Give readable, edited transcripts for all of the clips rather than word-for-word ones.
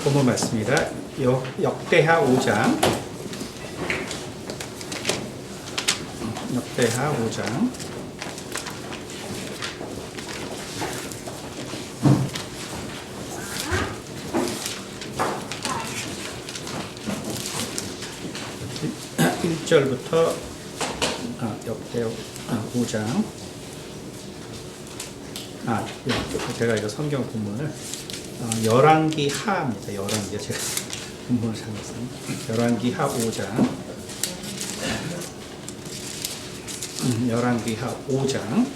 본문 말씀입니다. 역대하 5장. 역대하 5장. (1절부터) 역대 5장. 제가 이거 성경 본문을 열왕기 하입니다. 열왕기 제가 본문을 잘못했습니다. 열왕기 하 5장. 열왕기 하 5장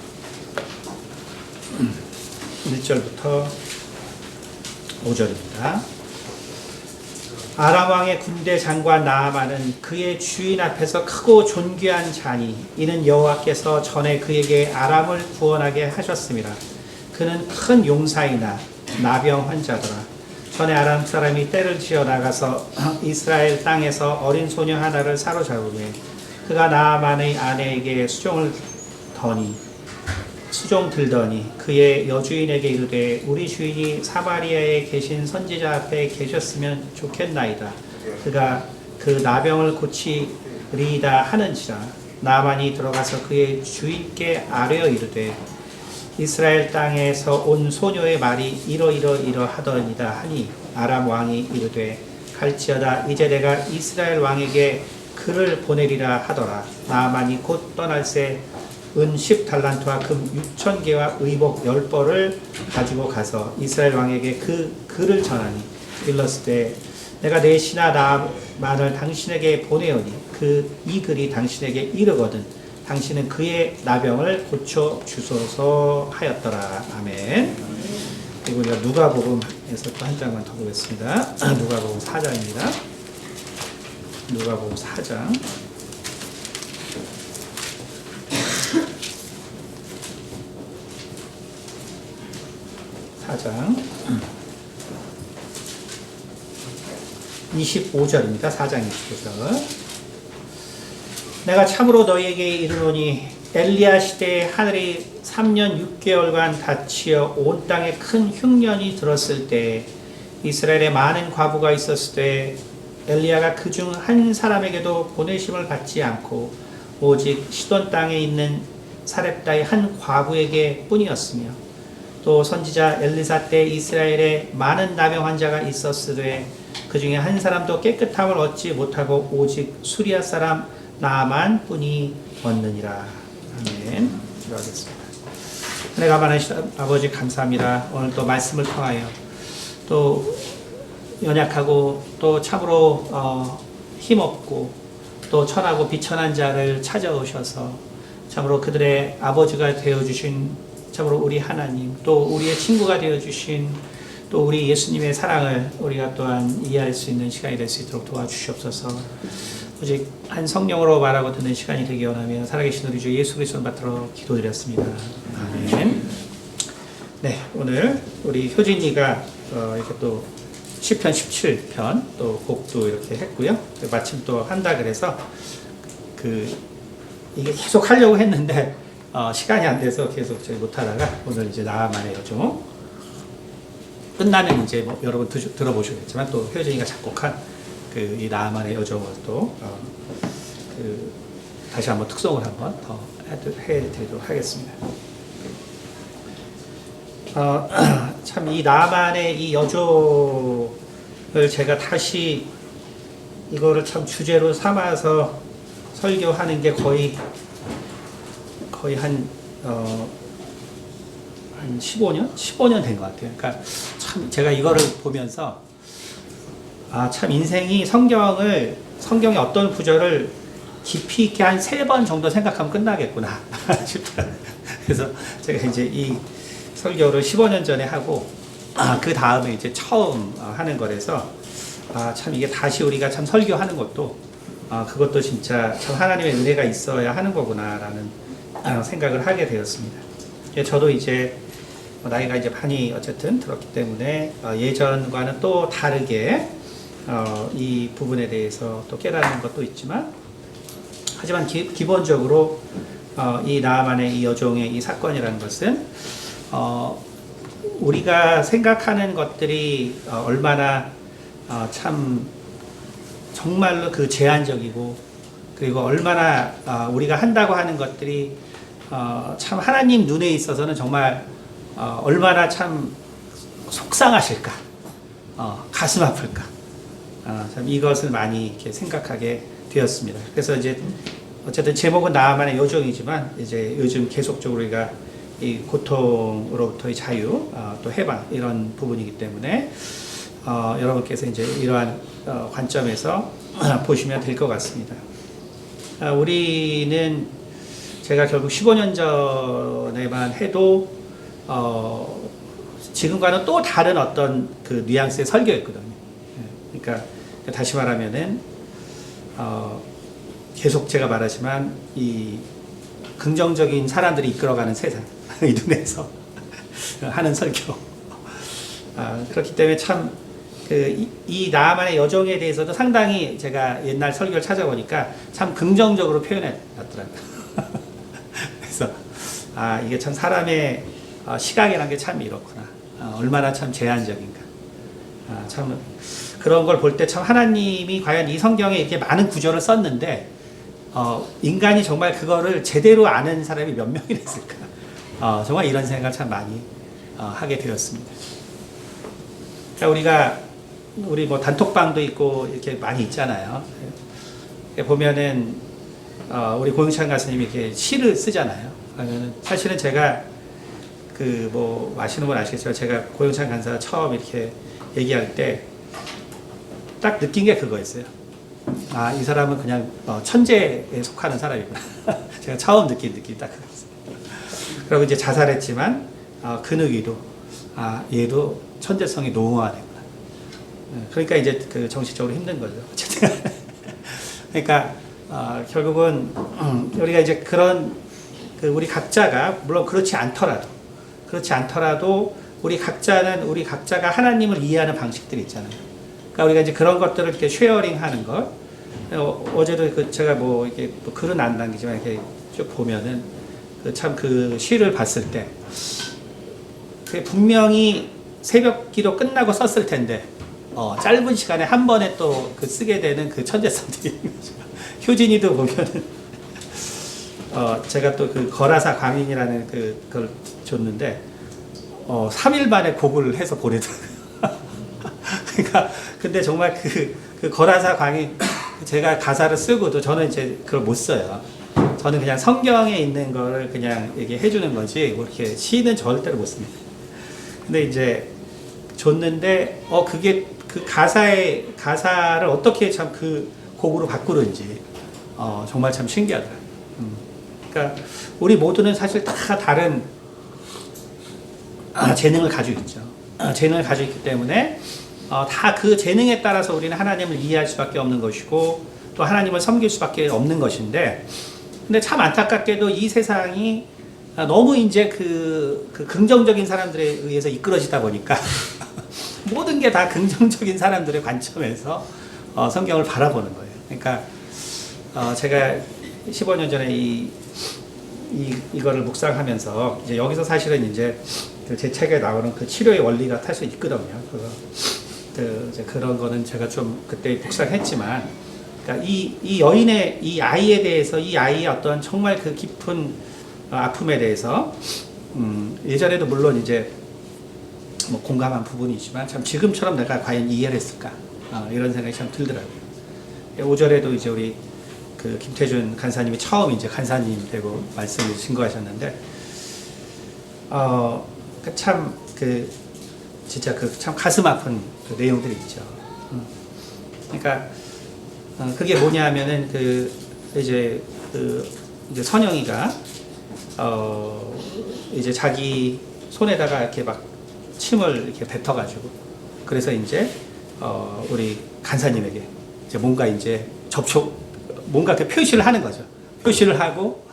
1절부터 5절입니다. 아람 왕의 군대 장관 나아만은 그의 주인 앞에서 크고 존귀한 자니 이는 여호와께서 전에 그에게 아람을 구원하게 하셨습니다. 그는 큰 용사이나 나병 환자더라. 전에 아람 사람이 떼를 지어 나가서 이스라엘 땅에서 어린 소녀 하나를 사로잡으매 그가 나아만의 아내에게 수종 들더니 그의 여주인에게 이르되 우리 주인이 사마리아에 계신 선지자 앞에 계셨으면 좋겠나이다. 그가 그 나병을 고치리이다 하는지라. 나아만이 들어가서 그의 주인께 아뢰어 이르되 이스라엘 땅에서 온 소녀의 말이 이러하더니다 하니 아람 왕이 이르되 갈지어다. 이제 내가 이스라엘 왕에게 그를 보내리라 하더라. 나아만이 곧 떠날새 은 10달란트와 금 6,000개와 의복 10벌을 가지고 가서 이스라엘 왕에게 그 글을 전하니 일렀을 내가 내 신하 나아만을 당신에게 보내오니 이 글이 당신에게 이르거든 당신은 그의 나병을 고쳐 주소서 하였더라. 아멘. 그리고 우리가 누가복음에서 또 한 장만 더 보겠습니다. 누가복음 4장입니다. 누가복음 4장. 4장 25절입니다. 4장 25절. 내가 참으로 너희에게 이르노니 엘리야 시대에 하늘이 3년 6개월간 닫히어 온 땅에 큰 흉년이 들었을 때 이스라엘에 많은 과부가 있었을 때 엘리야가 그중 한 사람에게도 보내심을 받지 않고 오직 시돈 땅에 있는 사렙다의 한 과부에게 뿐이었으며 또 선지자 엘리사 때 이스라엘에 많은 나병 환자가 있었으되 그 중에 한 사람도 깨끗함을 얻지 못하고 오직 수리아 사람 나아만 뿐이 얻느니라. 아멘. 기도하겠습니다. 은혜가 많으신 아버지 감사합니다. 오늘 또 말씀을 통하여 또 연약하고 또 참으로 힘없고 또 천하고 비천한 자를 찾아오셔서 참으로 그들의 아버지가 되어주신 참으로 우리 하나님, 또 우리의 친구가 되어주신 또 우리 예수님의 사랑을 우리가 또한 이해할 수 있는 시간이 될 수 있도록 도와주시옵소서. 오직 한 성령으로 말하고 듣는 시간이 되기 원하며 살아계신 우리 주 예수 그리스도 받들어 기도드렸습니다. 아멘. 네, 오늘 우리 효진이가 이렇게 또 시편 17편 또 곡도 이렇게 했고요. 마침 또 한다 그래서 이게 계속 하려고 했는데 시간이 안 돼서 계속 못하다가 오늘 이제 나아만의 여종 끝나면 이제 뭐 여러분 들어보시겠지만 또 효진이가 작곡한 이 나아만의 여종을 또 다시 한번 특송을 한번 더 해드리도록 하겠습니다. 참 이 나아만의 이 여종을 제가 다시 이거를 참 주제로 삼아서 설교하는 게 거의 한 15년? 15년 된 것 같아요. 그러니까 참 제가 이거를 보면서 참 인생이 성경의 어떤 구절을 깊이 있게 한 3번 정도 생각하면 끝나겠구나 싶어요. 그래서 제가 이제 이 설교를 15년 전에 하고 그 다음에 이제 처음 하는 거라서 참 이게 다시 우리가 참 설교하는 것도 그것도 진짜 참 하나님의 은혜가 있어야 하는 거구나라는 생각을 하게 되었습니다. 저도 이제 나이가 이제 많이 어쨌든 들었기 때문에 예전과는 또 다르게 이 부분에 대해서 또 깨닫는 것도 있지만 하지만 기본적으로 이 나아만의 이 여종의 이 사건이라는 것은 우리가 생각하는 것들이 얼마나 참 정말로 그 제한적이고 그리고 얼마나 우리가 한다고 하는 것들이 참 하나님 눈에 있어서는 정말 얼마나 참 속상하실까, 가슴 아플까, 참 이것을 많이 이렇게 생각하게 되었습니다. 그래서 이제 어쨌든 제목은 나만의 요정이지만 이제 요즘 계속적으로 우리가 이 고통으로부터의 자유, 또 해방 이런 부분이기 때문에 여러분께서 이제 이러한 관점에서 보시면 될 것 같습니다. 우리는 제가 결국 15년 전에만 해도 지금과는 또 다른 어떤 그 뉘앙스의 설교였거든요. 그러니까 다시 말하면은 계속 제가 말하지만 이 긍정적인 사람들이 이끌어가는 세상 이 눈에서 하는 설교. 그렇기 때문에 참 이 나만의 여정에 대해서도 상당히 제가 옛날 설교를 찾아보니까 참 긍정적으로 표현해 놨더라고요. 그래서 이게 참 사람의 시각이라는 게 참 이렇구나. 얼마나 참 제한적인가. 참 그런 걸 볼 때 참 하나님이 과연 이 성경에 이렇게 많은 구절을 썼는데 인간이 정말 그거를 제대로 아는 사람이 몇 명이나 있을까. 정말 이런 생각을 참 많이 하게 되었습니다. 그러니까 우리 뭐 단톡방도 있고 이렇게 많이 있잖아요. 보면은 우리 고영찬 가수님이 이렇게 시를 쓰잖아요. 그러면은 사실은 제가 그 뭐 아시는 분 아시겠지만 제가 고영찬 간사 처음 이렇게 얘기할 때 딱 느낀 게 그거였어요. 이 사람은 그냥 천재에 속하는 사람이구나. 제가 처음 느낀 느낌이 딱 그거였어요. 그리고 이제 자살했지만 근육이도 얘도 천재성이 농후한 애구나. 그러니까 이제 그 정신적으로 힘든 거죠. 어쨌든 그러니까 결국은 우리가 이제 그런 우리 각자가 물론 그렇지 않더라도 우리 각자가 하나님을 이해하는 방식들이 있잖아요. 그러니까 우리가 이제 그런 것들을 이렇게 쉐어링하는 것. 어제도 제가 뭐 이렇게 글은 안 남기지만 이렇게 쭉 보면은 참 그 시를 봤을 때 분명히 새벽 기도 끝나고 썼을 텐데 짧은 시간에 한 번에 또 쓰게 되는 그 천재성들이 있는 거죠. 효진이도 보면은 제가 또 그 거라사 광인이라는 그걸 줬는데 3일 만에 곡을 해서 보내더라고요. 그러니까 근데 정말 그 거라사 광인 제가 가사를 쓰고도 저는 이제 그걸 못 써요. 저는 그냥 성경에 있는 거를 그냥 얘기해 주는 거지 뭐 이렇게 시는 절대로 못 씁니다. 근데 이제 줬는데 그게 그 가사를 어떻게 참 그 곡으로 바꾸는지 정말 참 신기하더라고요. 그러니까 우리 모두는 사실 다 다른 재능을 가지고 있죠. 재능을 가지고 있기 때문에 다 그 재능에 따라서 우리는 하나님을 이해할 수밖에 없는 것이고 또 하나님을 섬길 수밖에 없는 것인데 근데 참 안타깝게도 이 세상이 너무 이제 그 긍정적인 사람들에 의해서 이끌어지다 보니까 모든 게 다 긍정적인 사람들의 관점에서 성경을 바라보는 거예요. 그러니까 제가 15년 전에 이거를 묵상하면서 이제 여기서 사실은 이제 제 책에 나오는 그 치료의 원리가 사실 있거든요. 이제 그런 거는 제가 좀 그때 묵상했지만, 그러니까 이 여인의 이 아이에 대해서 이 아이의 어떤 정말 그 깊은 아픔에 대해서 예전에도 물론 이제 뭐 공감한 부분이지만 참 지금처럼 내가 과연 이해를 했을까 이런 생각이 참 들더라고요. 5절에도 이제 우리 그 김태준 간사님이 처음 이제 간사님 되고 말씀을 증거하셨는데 참 진짜 참 가슴 아픈 그 내용들이 있죠. 그러니까 그게 뭐냐면은 이제 선영이가 이제 자기 손에다가 이렇게 막 침을 이렇게 뱉어가지고 그래서 이제 우리 간사님에게 이제 뭔가 이제 뭔가 그 표시를 하는 거죠. 표시를 하고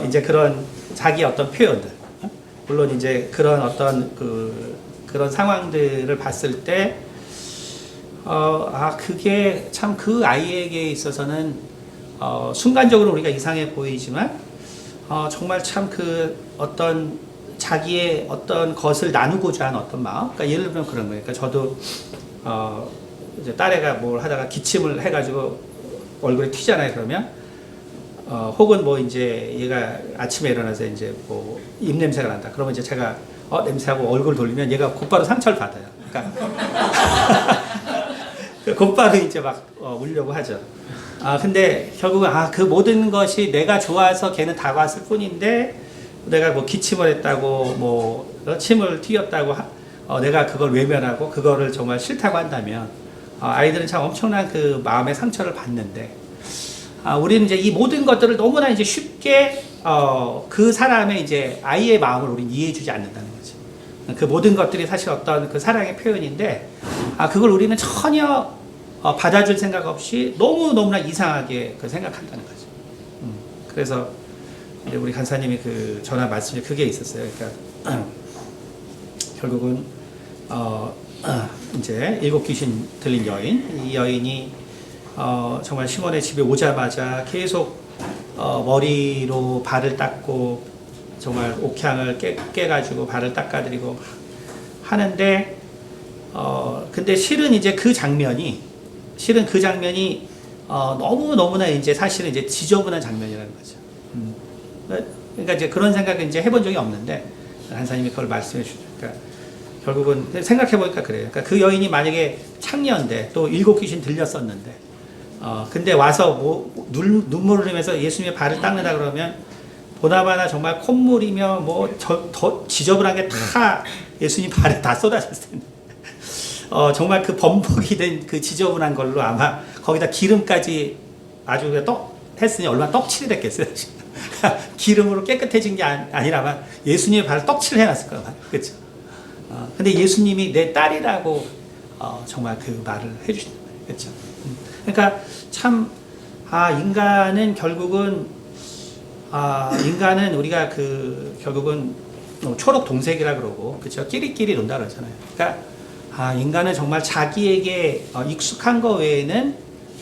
이제 그런 자기 어떤 표현들, 물론 이제 그런 어떤 그런 상황들을 봤을 때 그게 참 그 아이에게 있어서는 순간적으로 우리가 이상해 보이지만 정말 참 자기의 어떤 것을 나누고자 하는 어떤 마음. 그러니까 예를 들면 그런 거예요. 그러니까 저도 이제 딸애가 뭘 하다가 기침을 해가지고 얼굴에 튀잖아요. 그러면 혹은 뭐 이제 얘가 아침에 일어나서 이제 뭐 입냄새가 난다. 그러면 이제 제가 냄새하고 얼굴 돌리면 얘가 곧바로 상처를 받아요. 그러니까 곧바로 이제 막 울려고 하죠. 근데 결국은 그 모든 것이 내가 좋아서 걔는 다가왔을 뿐인데 내가 뭐 기침을 했다고 뭐 침을 튀겼다고 내가 그걸 외면하고 그거를 정말 싫다고 한다면 아이들은 참 엄청난 그 마음의 상처를 받는데 우리는 이제 이 모든 것들을 너무나 이제 쉽게 그 사람의 이제 아이의 마음을 우리는 이해해주지 않는다는 거지. 그 모든 것들이 사실 어떤 그 사랑의 표현인데 그걸 우리는 전혀 받아줄 생각 없이 너무나 이상하게 그 생각한다는 거죠. 그래서 이제 우리 간사님이 그 전화 말씀에 그게 있었어요. 그러니까 결국은 이제 7 귀신 들린 여인, 이 여인이 정말 시몬의 집에 오자마자 계속 머리로 발을 닦고 정말 옥향을 깨가지고 발을 닦아드리고 하는데 근데 실은 이제 그 장면이 너무나 이제 사실은 이제 지저분한 장면이라는 거죠. 그러니까 이제 그런 생각을 이제 해본 적이 없는데 간사님이 그걸 말씀해 주니까 그러니까 결국은 생각해 보니까 그래요. 그러니까 그 여인이 만약에 창녀인데 또 7 귀신 들렸었는데 근데 와서 뭐 눈물을 흘리면서 예수님의 발을 닦는다 그러면 보나마나 정말 콧물이며 뭐 더 지저분한 게 다 예수님 발에 다 쏟아졌을 텐데 정말 그 범벅이 된 그 지저분한 걸로 아마 거기다 기름까지 아주 했으니 얼마나 떡칠이 됐겠어요. 기름으로 깨끗해진 게 아니라면 예수님의 발을 떡칠을 해놨을 거예요. 그렇죠? 근데 예수님이 내 딸이라고 정말 그 말을 해주시는 거예요. 그렇죠? 그러니까 참 인간은 결국은 인간은 우리가 그 결국은 초록 동색이라 그러고 그렇죠? 끼리끼리 논다 그러잖아요. 그러니까 인간은 정말 자기에게 익숙한 거 외에는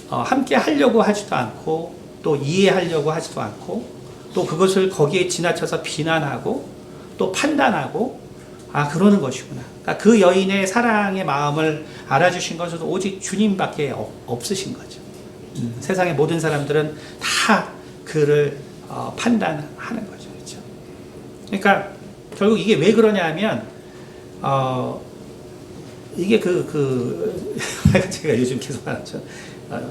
함께 하려고 하지도 않고 또 이해하려고 하지도 않고 또 그것을 거기에 지나쳐서 비난하고 또 판단하고 그러는 것이구나. 그러니까 그 여인의 사랑의 마음을 알아주신 것은 오직 주님밖에 없으신 거죠. 세상의 모든 사람들은 다 그를 판단하는 거죠. 그렇죠? 그러니까 결국 이게 왜 그러냐면 이게 제가 요즘 계속 말하죠.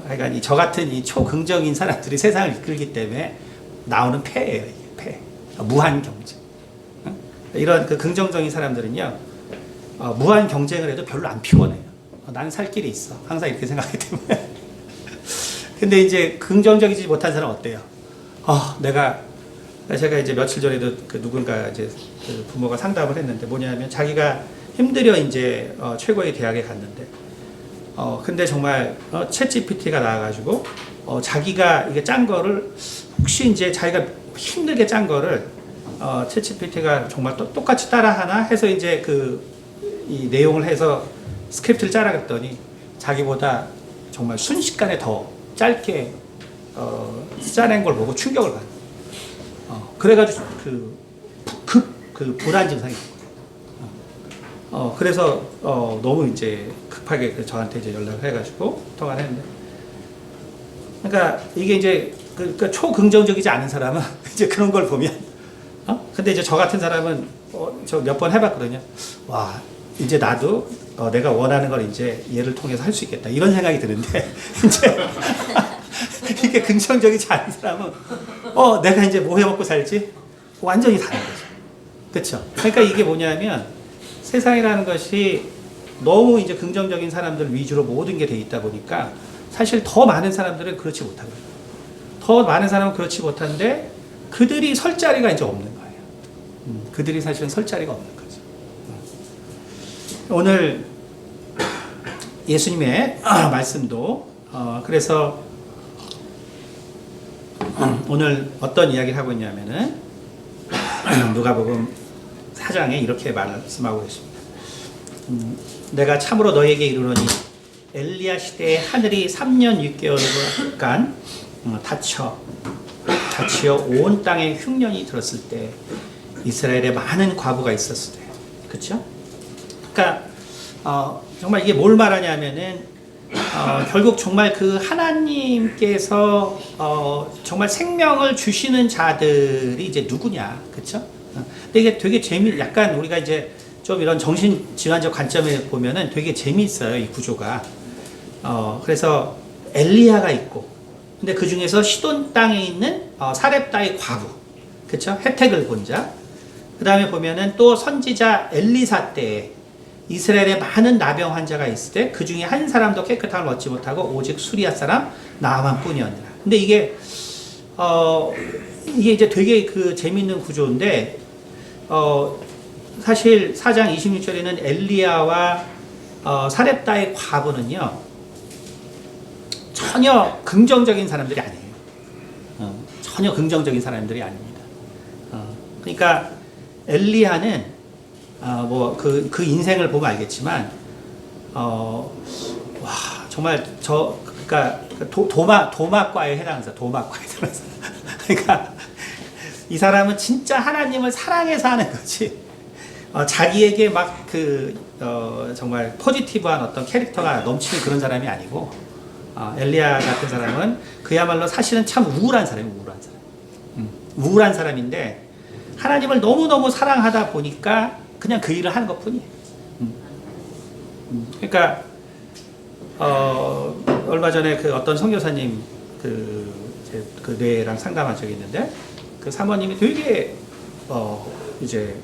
하여간 저 같은 이 초긍정인 사람들이 세상을 이끌기 때문에 나오는 폐예요. 이게 폐. 무한 경쟁. 이런 그 긍정적인 사람들은요, 무한 경쟁을 해도 별로 안 피곤해요. 나는 살 길이 있어. 항상 이렇게 생각하기 때문에. 근데 이제 긍정적이지 못한 사람은 어때요? 제가 이제 며칠 전에도 그 누군가 이제 그 부모가 상담을 했는데 뭐냐면 자기가 힘들어 이제 최고의 대학에 갔는데 근데 정말 챗GPT가 나와가지고 자기가 이게 짠 거를 혹시 이제 자기가 힘들게 짠 거를 챗GPT가 정말 똑같이 따라하나 해서 이제 이 내용을 해서 스크립트를 짜라 그랬더니 자기보다 정말 순식간에 더 짧게 짜낸 걸 보고 충격을 받아요. 그래가지고 그 불안 증상이 그래서 너무 이제 급하게 저한테 이제 연락을 해가지고 통화를 했는데, 그러니까 이게 이제 그러니까 초긍정적이지 않은 사람은 이제 그런 걸 보면, 근데 이제 저 같은 사람은 저 몇 번 해봤거든요. 와, 이제 나도 내가 원하는 걸 이제 얘를 통해서 할 수 있겠다 이런 생각이 드는데 이제 이게 긍정적이지 않은 사람은 내가 이제 뭐 해먹고 살지 완전히 다른 거죠. 그렇죠? 그러니까 이게 뭐냐면 세상이라는 것이 너무 이제 긍정적인 사람들 위주로 모든 게 돼 있다 보니까 사실 더 많은 사람들은 그렇지 못하거든요. 더 많은 사람은 그렇지 못한데 그들이 설 자리가 이제 없는 거예요. 그들이 사실은 설 자리가 없는 거죠. 오늘 예수님의 말씀도 그래서 오늘 어떤 이야기를 하고 있냐면은 누가복음 4장에 이렇게 말씀하고 있습니다. 내가 참으로 너에게 이르노니 엘리야 시대에 하늘이 3년 6개월간 닫혀 온 땅에 흉년이 들었을 때 이스라엘에 많은 과부가 있었을 때, 그렇죠? 그러니까 정말 이게 뭘 말하냐면은 결국 정말 그 하나님께서 정말 생명을 주시는 자들이 이제 누구냐, 그렇죠? 근데 이게 되게 약간 우리가 이제 좀 이런 정신질환적 관점에 보면은 되게 재미있어요, 이 구조가. 그래서 엘리야가 있고, 근데 그 중에서 시돈 땅에 있는 사렙다의 과부, 그렇죠? 혜택을 본 자. 그 다음에 보면은 또 선지자 엘리사 때에 이스라엘에 많은 나병 환자가 있을 때 그 중에 한 사람도 깨끗함을 얻지 못하고 오직 수리아 사람 나아만 뿐이었느라. 근데 이게 이제 되게 그 재밌는 구조인데 사실 4장 26절에는 엘리야와 사렙다의 과부는요 전혀 긍정적인 사람들이 아니에요. 전혀 긍정적인 사람들이 아닙니다. 그러니까 엘리야는 뭐 그 인생을 보면 알겠지만 와 정말 그러니까 도막과에 해당해서 도막과에 해당해서 그러니까 이 사람은 진짜 하나님을 사랑해서 하는 거지. 자기에게 막 정말 포지티브한 어떤 캐릭터가 넘치는 그런 사람이 아니고 엘리야 같은 사람은 그야말로 사실은 참 우울한 사람이에요. 우울한 사람인데 하나님을 너무너무 사랑하다 보니까 그냥 그 일을 하는 것 뿐이에요. 그러니까 얼마 전에 그 어떤 선교사님 그 뇌랑 상담한 적이 있는데 그 사모님이 되게 이제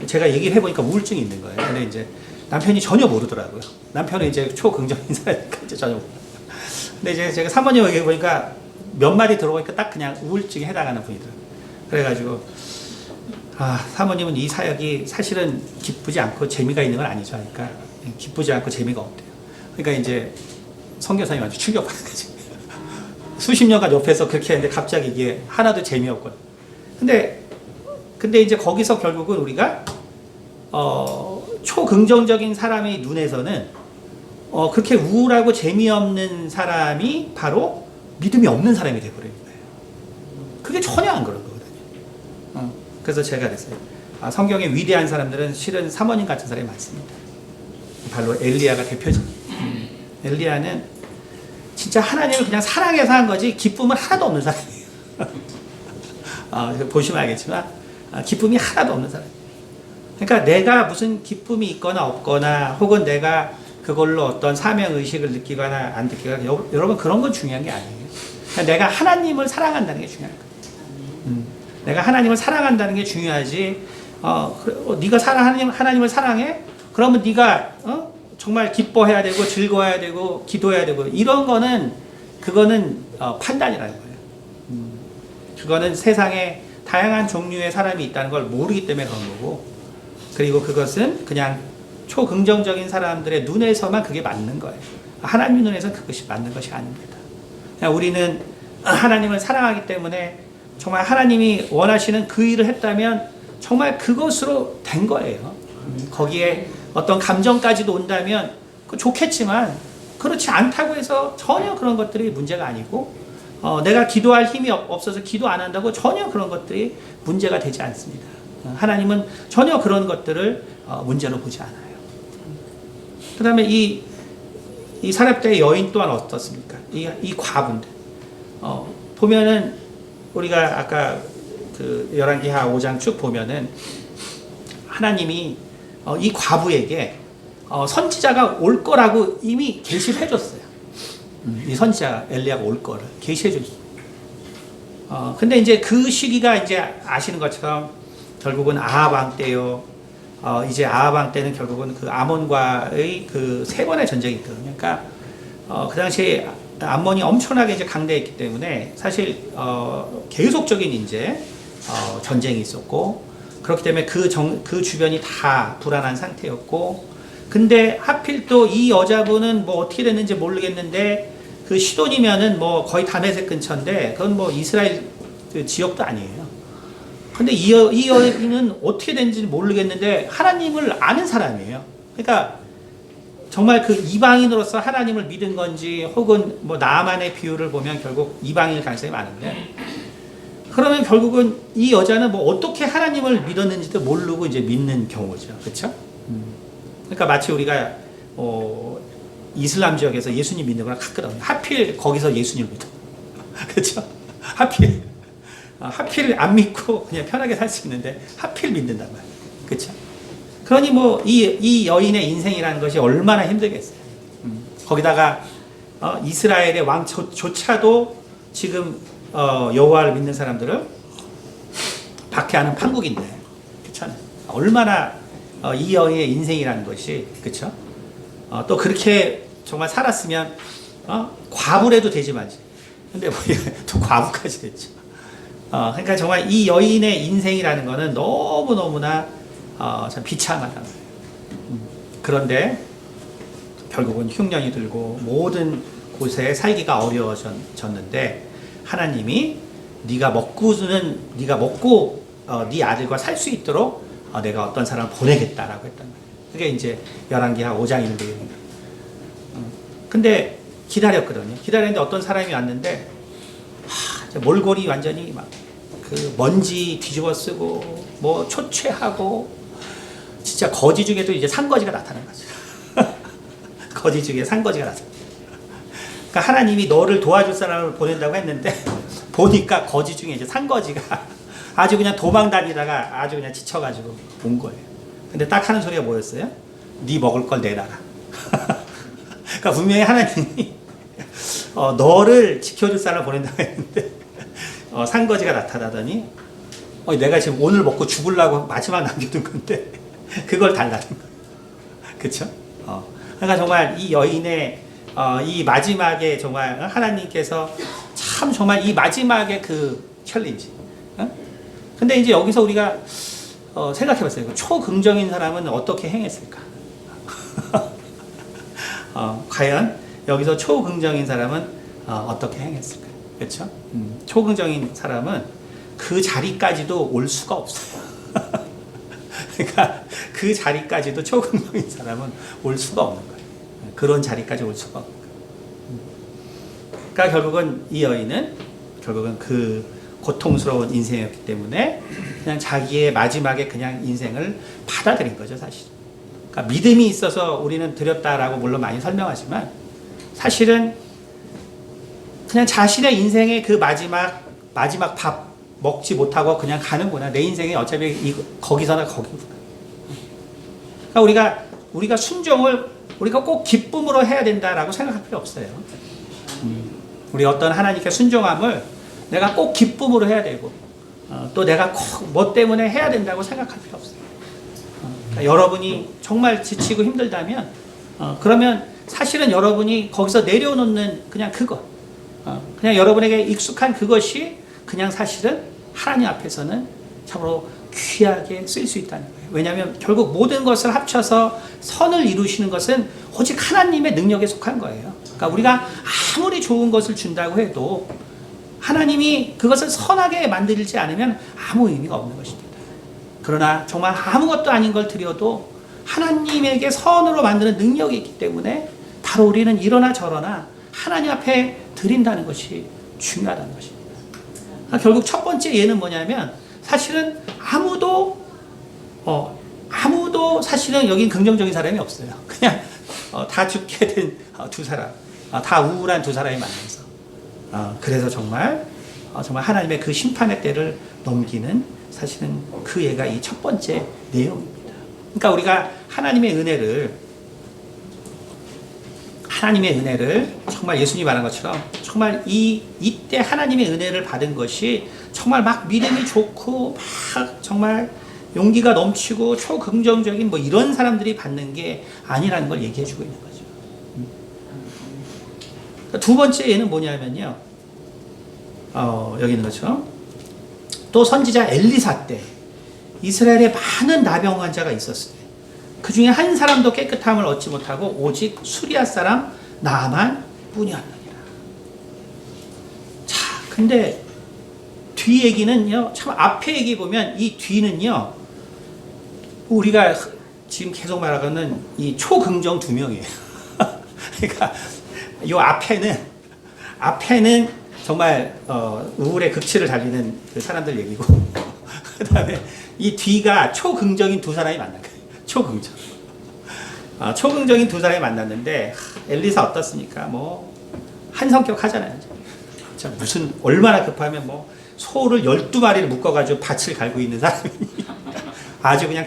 제가 얘기를 해보니까 우울증이 있는 거예요. 근데 이제 남편이 전혀 모르더라고요. 남편은 이제 초긍정인 사람이니까 이제 전혀 모르고. 근데 이제 제가 사모님 얘기해 보니까 몇 마디 들어보니까 딱 그냥 우울증에 해당하는 분이더라고요. 그래가지고 사모님은 이 사역이 사실은 기쁘지 않고 재미가 있는 건 아니죠. 그러니까 기쁘지 않고 재미가 없대요. 그러니까 이제 선교사님 아주 충격받은 거지. 수십 년간 옆에서 그렇게 했는데 갑자기 이게 하나도 재미없고. 근데 이제 거기서 결국은 우리가 초긍정적인 사람의 눈에서는 그렇게 우울하고 재미없는 사람이 바로 믿음이 없는 사람이 되어버리는 거예요. 그게 전혀 안 그런 거거든요. 그래서 제가 그랬어요. 성경의 위대한 사람들은 실은 사모님 같은 사람이 많습니다. 바로 엘리야가 대표적이에요. 엘리야는 진짜 하나님을 그냥 사랑해서 한 거지 기쁨은 하나도 없는 사람이에요. 보시면 알겠지만 기쁨이 하나도 없는 사람이에요. 그러니까 내가 무슨 기쁨이 있거나 없거나 혹은 내가 그걸로 어떤 사명의식을 느끼거나 안 느끼거나 여러분 그런 건 중요한 게 아니에요. 그러니까 내가 하나님을 사랑한다는 게 중요한 거예요. 내가 하나님을 사랑한다는 게 중요하지. 네가 하나님을 사랑해? 그러면 네가 정말 기뻐해야 되고 즐거워야 되고 기도해야 되고 이런 거는 그거는 판단이라는 거예요. 그거는 세상에 다양한 종류의 사람이 있다는 걸 모르기 때문에 그런 거고, 그리고 그것은 그냥 초긍정적인 사람들의 눈에서만 그게 맞는 거예요. 하나님 눈에서는 그것이 맞는 것이 아닙니다. 그냥 우리는 하나님을 사랑하기 때문에 정말 하나님이 원하시는 그 일을 했다면 정말 그것으로 된 거예요. 거기에 어떤 감정까지도 온다면 좋겠지만 그렇지 않다고 해서 전혀 그런 것들이 문제가 아니고 내가 기도할 힘이 없어서 기도 안 한다고 전혀 그런 것들이 문제가 되지 않습니다. 하나님은 전혀 그런 것들을 문제로 보지 않아요. 그 다음에 이 사렙다의 여인 또한 어떻습니까? 이 과부인데 보면은 우리가 아까 그 열왕기하 5장 쭉 보면은 하나님이 이 과부에게 선지자가 올 거라고 이미 계시를 해줬어요. 이 선지자 엘리야가 올 거를 계시해줬어요. 근데 이제 그 시기가 이제 아시는 것처럼 결국은 아합 왕 때요. 이제 아합 왕 때는 결국은 그 아몬과의 그 세 번의 전쟁이 있거든요. 그러니까 그 당시에 암몬이 엄청나게 이제 강대했기 때문에 사실 계속적인 이제 전쟁이 있었고, 그렇기 때문에 그 주변이 다 불안한 상태였고, 근데 하필 또 이 여자분은 뭐 어떻게 됐는지 모르겠는데 그 시돈이면은 뭐 거의 다메섹 근처인데 그건 뭐 이스라엘 그 지역도 아니에요. 근데 이 여인은 어떻게 된지 모르겠는데 하나님을 아는 사람이에요. 그러니까 정말 그 이방인으로서 하나님을 믿은 건지 혹은 뭐 나만의 비유를 보면 결국 이방인일 가능성이 많은데, 그러면 결국은 이 여자는 뭐 어떻게 하나님을 믿었는지도 모르고 이제 믿는 경우죠. 그렇죠? 그러니까 마치 우리가 이슬람 지역에서 예수님 믿는 거랑 같거든요. 하필 거기서 예수님을 믿어. 그렇죠? 하필 안 믿고 그냥 편하게 살 수 있는데 하필 믿는단 말이에요. 그렇죠? 그러니 뭐 이 여인의 인생이라는 것이 얼마나 힘들겠어요. 거기다가 이스라엘의 왕조차도 지금 여호와를 믿는 사람들을 박해하는 판국인데, 그렇잖아요. 얼마나 이 여인의 인생이라는 것이, 그렇죠? 또 그렇게 정말 살았으면 과부라도 되지만, 근데 뭐 또 과부까지 됐죠. 그러니까 정말 이 여인의 인생이라는 것은 너무 너무나 참 비참하다. 그런데 결국은 흉년이 들고 모든 곳에 살기가 어려워졌는데 하나님이 네가 먹고 네 아들과 살 수 있도록 내가 어떤 사람을 보내겠다라고 했단 말이에요. 그게 이제 열왕기하 5장인 내용입니다. 근데 기다렸거든요. 기다렸는데 어떤 사람이 왔는데 몰골이 완전히 막 그 먼지 뒤집어 쓰고 뭐 초췌하고 진짜 거지 중에도 이제 산거지가 나타난 거죠. 거지 중에 산거지가 나타난 거죠. 그러니까 하나님이 너를 도와줄 사람을 보낸다고 했는데 보니까 거지 중에 이제 산거지가 아주 그냥 도망 다니다가 아주 그냥 지쳐가지고 온 거예요. 근데 딱 하는 소리가 뭐였어요? 네 먹을 걸 내놔라. 그러니까 분명히 하나님이 너를 지켜줄 사람을 보낸다고 했는데 산거지가 나타나더니 내가 지금 오늘 먹고 죽으려고 마지막 남겨둔 건데 그걸 달라는 거예요. 그렇죠? 그러니까 정말 이 여인의 이 마지막에 정말 하나님께서 참 정말 이 마지막에 그 챌린지. 근데 이제 여기서 우리가 생각해봤어요. 초긍정인 사람은 어떻게 행했을까? 과연 여기서 초긍정인 사람은 어떻게 행했을까? 그렇죠? 초긍정인 사람은 그 자리까지도 올 수가 없어요. 그러니까 그 자리까지도 초긍정인 사람은 올 수가 없는 거예요. 그런 자리까지 올 수가 없는 거예요. 그러니까 결국은 이 여인은 결국은 그 고통스러운 인생이었기 때문에 그냥 자기의 마지막에 그냥 인생을 받아들인 거죠, 사실. 그러니까 믿음이 있어서 우리는 드렸다라고 물론 많이 설명하지만 사실은 그냥 자신의 인생의 그 마지막 밥 먹지 못하고 그냥 가는구나. 내 인생이 어차피 거기서나 거기구나. 그러니까 우리가 순종을 우리가 꼭 기쁨으로 해야 된다라고 생각할 필요 없어요. 우리 어떤 하나님께 순종함을 내가 꼭 기쁨으로 해야 되고 또 내가 꼭 뭐 때문에 해야 된다고 생각할 필요 없어요. 그러니까 여러분이 정말 지치고 힘들다면 그러면 사실은 여러분이 거기서 내려놓는 그냥 그것 그냥 여러분에게 익숙한 그것이 그냥 사실은 하나님 앞에서는 참으로 귀하게 쓸 수 있다는 거예요. 왜냐하면 결국 모든 것을 합쳐서 선을 이루시는 것은 오직 하나님의 능력에 속한 거예요. 그러니까 우리가 아무리 좋은 것을 준다고 해도 하나님이 그것을 선하게 만들지 않으면 아무 의미가 없는 것입니다. 그러나 정말 아무것도 아닌 걸 드려도 하나님에게 선으로 만드는 능력이 있기 때문에 바로 우리는 이러나 저러나 하나님 앞에 드린다는 것이 중요하다는 것입니다. 그러니까 결국 첫 번째 예는 뭐냐면 사실은 아무도 사실은 여긴 긍정적인 사람이 없어요. 그냥 다 죽게 된 두 사람, 다 우울한 두 사람이 만나서 그래서 정말 하나님의 그 심판의 때를 넘기는 사실은 그 예가 이 첫 번째 내용입니다. 그러니까 우리가 하나님의 은혜를 정말 예수님이 말한 것처럼 정말 이때 하나님의 은혜를 받은 것이 정말 막 믿음이 좋고 막 정말 용기가 넘치고 초긍정적인 뭐 이런 사람들이 받는 게 아니라는 걸 얘기해 주고 있는 거죠. 두 번째 예는 뭐냐면요. 여기 있는 것처럼 또 선지자 엘리사 때 이스라엘에 많은 나병 환자가 있었을 때 그 중에 한 사람도 깨끗함을 얻지 못하고 오직 수리아 사람 나만 뿐이었느니라. 자, 근데 뒤 얘기는요, 참 앞에 얘기 보면 이 뒤는요, 우리가 지금 계속 말하는 이 초긍정 두 명이에요. 그러니까 이 앞에는 정말 우울의 극치를 달리는 그 사람들 얘기고 그 다음에 이 뒤가 초긍정인 두 사람이 만난 거예요. 초긍정. 초긍정인 두 사람이 만났는데 엘리사 어떻습니까? 한 성격 하잖아요. 자, 무슨 얼마나 급하면 소를 12마리를 묶어가지고 밭을 갈고 있는 사람이 아주 그냥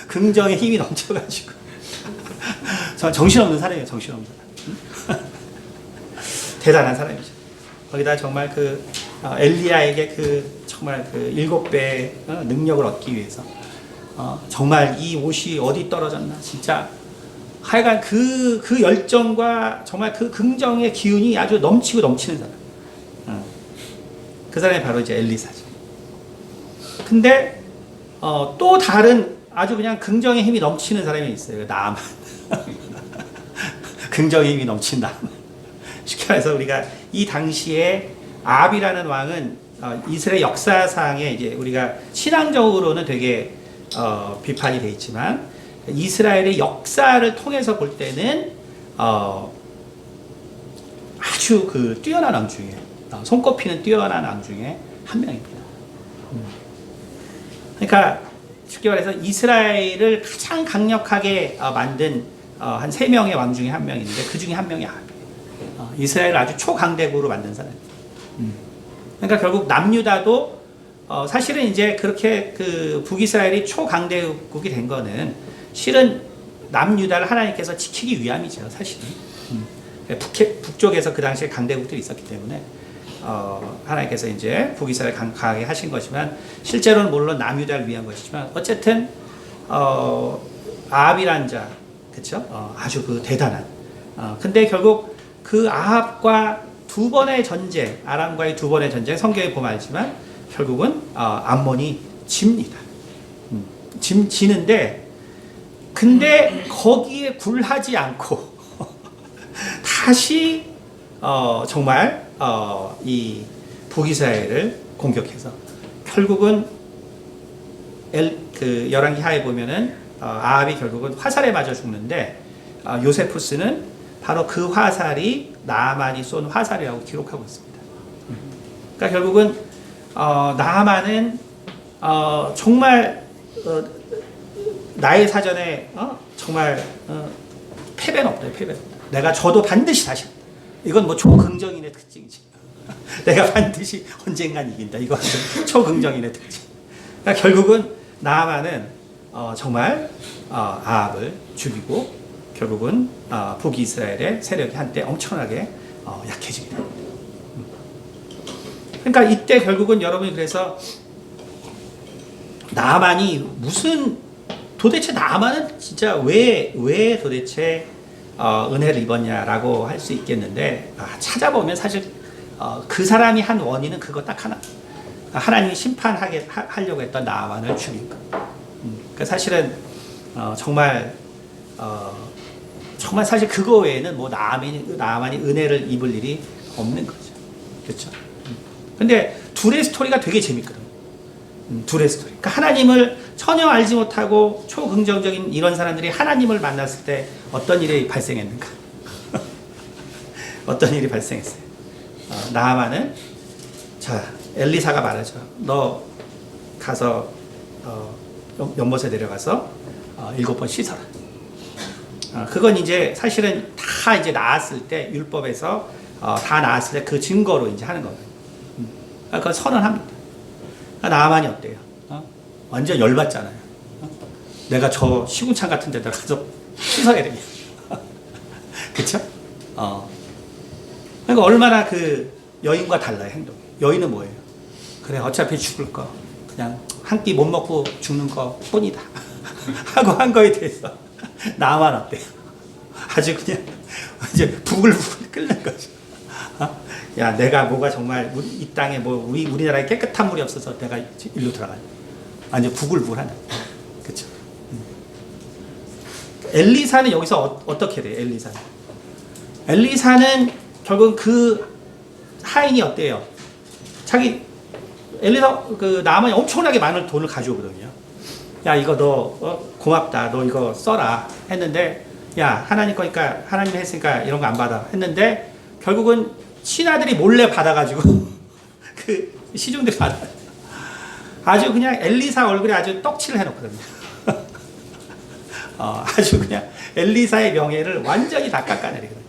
긍정의 힘이 넘쳐가지고 정신없는 사람이에요. 정신없는 사람. 대단한 사람이죠. 거기다 정말 엘리야에게 정말 7배의 능력을 얻기 위해서 정말 이 옷이 어디 떨어졌나 진짜 하여간 그 열정과 정말 그 긍정의 기운이 아주 넘치고 넘치는 사람. 그 사람이 바로 이제 엘리사죠. 근데 또 다른 아주 그냥 긍정의 힘이 넘치는 사람이 있어요. 나아만. 긍정의 힘이 넘친 나아만. 쉽게 말해서 우리가 이 당시에 아합이라는 왕은 이스라엘 역사상에 이제 우리가 신앙적으로는 되게 비판이 돼 있지만 이스라엘의 역사를 통해서 볼 때는 아주 뛰어난 왕 중에 손꼽히는 뛰어난 왕 중에 한 명입니다. 그러니까 쉽게 말해서 이스라엘을 가장 강력하게 만든 한 3명의 왕 중에 한 명인데 그 중에 한 명이 아합이에요. 이스라엘을 아주 초강대국으로 만든 사람이에요. 그러니까 결국 남유다도 사실은 이제 그렇게 북이스라엘이 초강대국이 된 거는 실은 남유다를 하나님께서 지키기 위함이죠, 사실은. 북쪽에서 그 당시에 강대국들이 있었기 때문에 하나님께서 이제 북이스라엘 강하게 하신 거지만 실제로는 물론 남유다를 위한 것이지만 어쨌든 아합이란 자, 그렇죠? 아주 대단한. 근데 결국 그 아합과 두 번의 전쟁, 아람과의 두 번의 전쟁 성경에 보면 알지만 결국은 암몬이 집니다. 지는데 근데 거기에 굴하지 않고 다시 정말 이 북이스라엘을 공격해서 결국은 열왕기 하에 보면은 아합이 결국은 화살에 맞아 죽는데 요세푸스는 바로 그 화살이 나아만이 쏜 화살이라고 기록하고 있습니다. 그러니까 결국은 나아만은 정말 나의 사전에 정말 패배는 없다. 패배는 없다. 내가 저도 반드시 다시 한다. 이건 초긍정인의 특징이지. 내가 반드시 언젠간 이긴다. 이거 초긍정인의 특징. 그러니까 결국은 나아만은 정말 아합을 죽이고 결국은 북이스라엘의 세력이 한때 엄청나게 약해지게 됩니다. 그러니까 이때 결국은 여러분이 그래서 나아만이 도대체 나아만은 진짜 왜 도대체 은혜를 입었냐라고 할 수 있겠는데 찾아보면 사실 그 사람이 한 원인은 그거 딱 하나. 하나님이 심판하려고 했던 나아만을 죽인 거. 그러니까 사실은 정말 사실 그거 외에는 나아만이 은혜를 입을 일이 없는 거죠. 그렇죠? 근데 둘의 스토리가 되게 재밌거든요. 둘의 스토리. 그러니까 하나님을 전혀 알지 못하고 초긍정적인 이런 사람들이 하나님을 만났을 때 어떤 일이 발생했는가? 어떤 일이 발생했어요? 나아만은 엘리사가 말하죠. 너 가서 연못에 내려가서 7번 씻어라. 그건 이제 사실은 다 이제 나았을 때 율법에서 다 나았을 때 그 증거로 이제 하는 거예요. 그건 선언합니다. 나아만이 어때요? 완전 열받잖아요. 내가 저 시궁창 같은 데다 가서 씻어야 되겠. 그쵸? 그러니까 얼마나 여인과 달라요, 행동이. 여인은 뭐예요? 그래, 어차피 죽을 거. 그냥 한 끼 못 먹고 죽는 거 뿐이다. 하고 한 거에 대해서. 나만 어때요? 아주 그냥 이제 부글부글 끓는 거죠. 야, 내가 정말 이 땅에 우리나라에 깨끗한 물이 없어서 내가 일로 들어가요. 완전 부글부글하네. 그쵸? 엘리사는 여기서 어떻게 돼요? 엘리사는 결국 그 하인이 어때요? 엘리사 나아만이 엄청나게 많은 돈을 가져오거든요. 야, 이거 너 고맙다. 너 이거 써라 했는데, 야, 하나님 거니까 하나님 했으니까 이런 거 안 받아 했는데 결국은 신하들이 몰래 받아가지고 시중들이 받아. 아주 그냥 엘리사 얼굴에 아주 떡칠을 해놓거든요. 아주 그냥 엘리사의 명예를 완전히 다 깎아내리거든요.